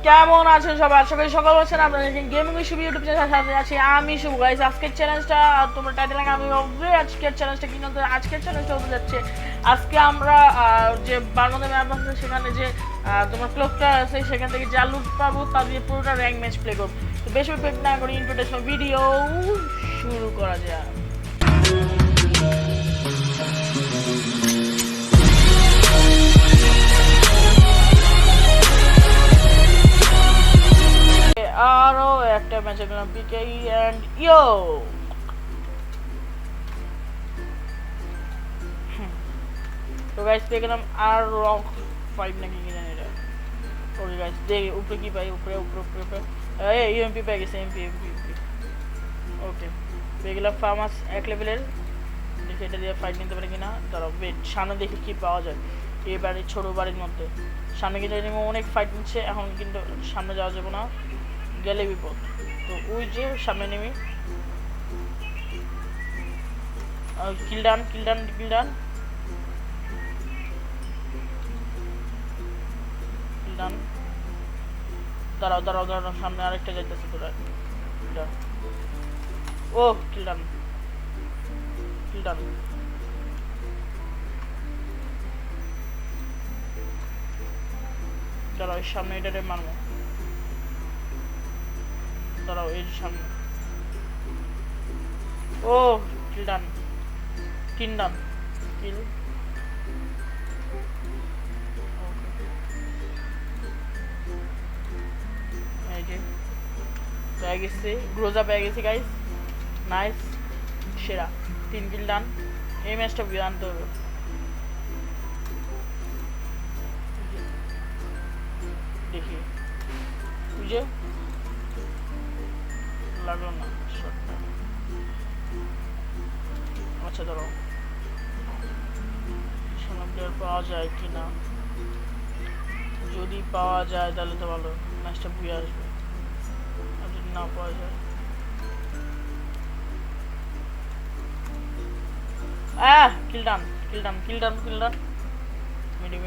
কেমন আছেন সবাই? আশা করি সকাল আছেন। আপনারা দেখেন গেমিং শুভ ইউটিউব চ্যানেলের সাথে আছি আমি শুভ। গাইস আজকের চ্যালেঞ্জটা তোমরা টাইটেল আগে আমি অবশ্যই আজকের চ্যালেঞ্জটা কি বলতে আজকের চ্যালেঞ্জটা হতে যাচ্ছে আজকে আমরা যে বারমুদা ম্যাপ আছে সেখানে যে তোমার ক্লকটা আছে সেখান থেকে যা লুট পাবো তা দিয়ে পুরোটা র্যাঙ্ক ম্যাচ প্লে করব। তো বেশি ওয়েট না করে ইন্ট্রোডাকশন ভিডিও শুরু করা যাক। আরো একটা ম্যাচে গেলাম পিকে এন্ড ইয়ো। তো গাইস পেয়ে গেলাম আর রক 5 নাকি কি জানি এটা। ওকে গাইস দেখি উপরে কি পাই, উপরে উপরে উপরে এই ইউএমপি পেয়ে গেছে, এমপি। ওকে পেয়ে গেলাম ফার্মাস 1 লেভেলের। দেখি এটা দিয়ে ফাইট নিতে পারে কিনা। দাঁড়াও ওয়েট, সামনে দেখি কি পাওয়া যায় এই বাড়ির ছোট বাড়ির মধ্যে। সামনে কিন্তু অনেক ফাইট নিচ্ছে, এখন কিন্তু সামনে যাওয়া যাবে না, গেলে বিপদ। তো ওই যে সামনে নেমে কিল ডান দাঁড়াও সামনে আরেকটা যাইতেছে তোরা। ও কিল ডান দাঁড়াও এর সামনে এটারে মারবো। দাঁড়াও এর সামনে। ও কিল ডান কিল এই যে পেয়ে গেছি, গ্রোজা পেয়ে গেছি গাইস। নাইস, সেরা 3 কিল ডান। এই ম্যাচটা আনতে হবে। দেখি বুঝে লাগলো না শটটা। আচ্ছা ধরো সামনে পাওয়া যায় কিনা, যদি পাওয়া যায় তাহলে তো ভালো, ম্যাচটা বুঝে আসবে। আর যদি না পাওয়া যায় কিল ডান মিডি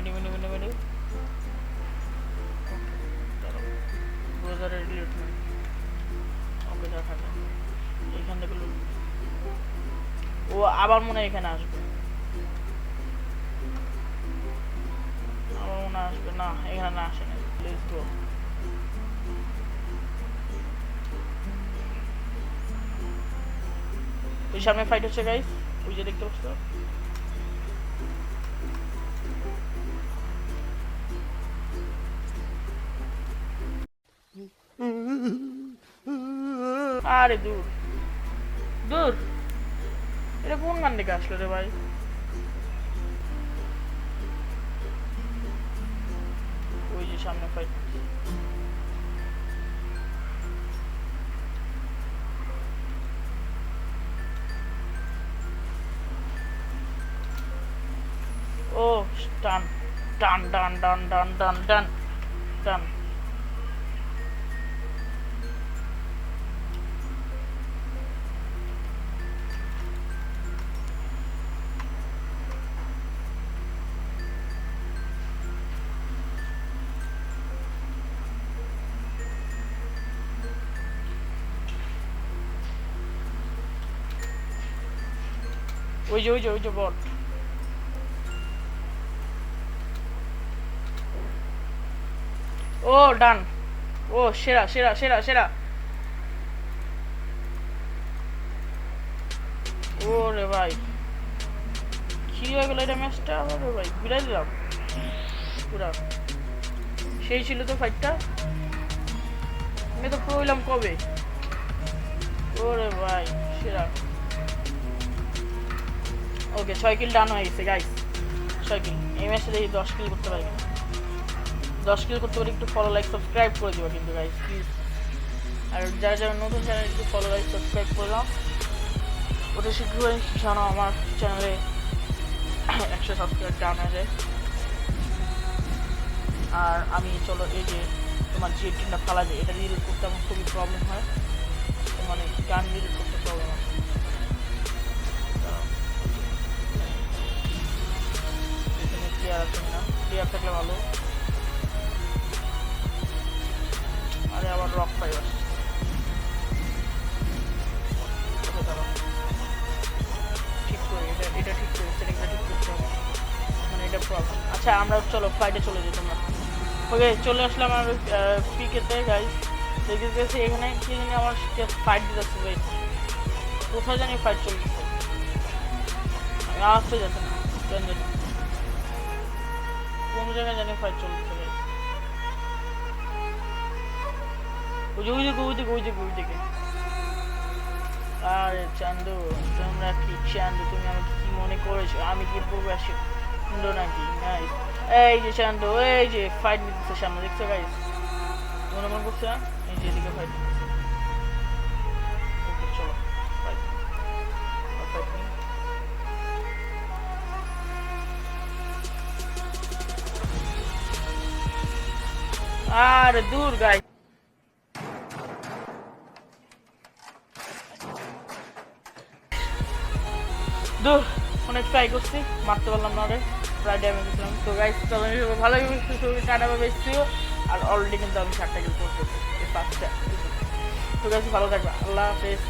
ব্রাউজারে ডিলিট করে। ওকে দেখা যায় এইখান থেকে ও আবার মনে হয় এখানে আসবে, না এখানে না আসে না। Let's go. ওই সামনে ফাইট হচ্ছে গাইস, ওই যে দেখতে পাচ্ছ। আরে দূর এটা কোন গান থেকে আসলো রে ভাই? ওই যে সামনে ফাইট। ও টান ওই যে বট। ও ডান, ও সেরা। ও রে ভাই কি হয়ে গেল এটা ম্যাচটা? রে ভাই বিলাই দিলাম পুরা। সেই ছিল তো ফাইটটা, আমি তো প্রো হইলাম কবে। ওরে ভাই সেরা। ওকে 6 কিল ডান হয়ে গেছে গাইস, 6 কিল। এই ম্যাচে দেখি 10 কিল করতে পারি কিনা। 10 কিল করতে পারি একটু ফলো লাইক সাবস্ক্রাইব করে দিও কিন্তু গাইস প্লিজ। আর যারা নতুন চ্যানেল একটু ফলো লাইক সাবস্ক্রাইব করে দাও। ওটা শীঘ্রই জানো আমার চ্যানেলে 100 সাবস্ক্রাইব ডাউন হয়ে যায়। আর আমি চলো এই যে তোমার যে টিমটা ফালা যায় এটা রিলিজ করতে আমার খুবই প্রবলেম হয়, মানে গান রিলিজ করতে প্রবলেম আছে। ক্লিয়ার আছে না? ক্লিয়ার থাকলে ভালো। আমরা চলো ফাইটে চলে যাই তোমরা। ওকে চলে আসলাম আমার পিকেতে গাইস। দেখতেছি এখানে কি জানি আমার ফাইট দিতেছে ভাই, কোথায় জানি ফাইট চলতেছে, আসতে যাচ্ছে না জানি কোন জায়গায় জানি ফাইট চলতেছে গাইস। ওই দিকে। আরে চান্দু, তোমরা কি চান্দু, তুমি আমাকে কি মনে করেছো আমি কি প্রবাসী নাকি? গাইস এই যে চান্দু, এই যে ফাইট নিতেছে সামনে, দেখছো গাইস? মনে করছে না এই যে এদিকে ফাইট নিতেছে। ওকে চলো ফাইট নিই। আরে দূর গাইস, দূর অনেক ট্রাই করছি, মারতে পারলাম না রে, প্রায় ড্যামেজ দিলাম। তো গাইস চলো ভালোই টাটা বেশি, আর অলরেডি কিন্তু আমি 4টা কিল করতেছি এই 5টা। তো গাইস ভালো থাকবে, আল্লাহ হাফেজ।